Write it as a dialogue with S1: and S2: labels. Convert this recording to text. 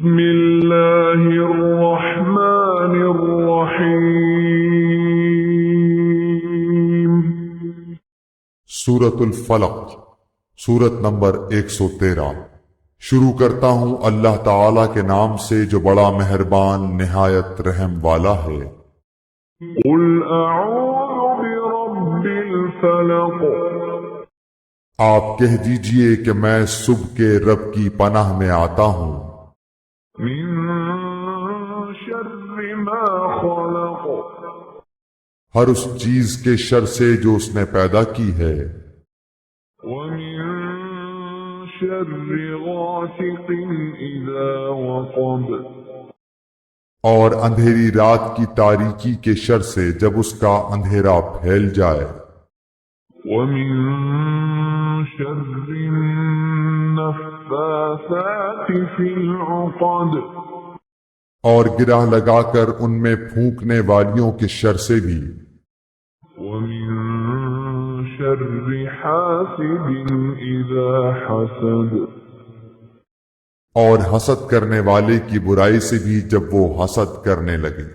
S1: بسم اللہ الرحمن الرحیم۔
S2: سورۃ الفلق، سورت نمبر 113۔ شروع کرتا ہوں اللہ تعالی کے نام سے جو بڑا مہربان نہایت رحم والا ہے۔
S1: قل اعوذ برب الفلق،
S2: آپ کہہ دیجئے کہ میں صبح کے رب کی پناہ میں آتا ہوں،
S1: من شر ما خلق،
S2: ہر اس چیز کے شر سے جو اس نے پیدا کی ہے،
S1: ومن شر غاسق اذا وقب،
S2: اور اندھیری رات کی تاریکی کے شر سے جب اس کا اندھیرا پھیل جائے،
S1: ومن شر النفاثات في العقد،
S2: اور گرہ لگا کر ان میں پھونکنے والیوں کے شر سے بھی،
S1: ومن شر حاسد اذا حسد،
S2: اور حسد کرنے والے کی برائی سے بھی جب وہ حسد کرنے لگے۔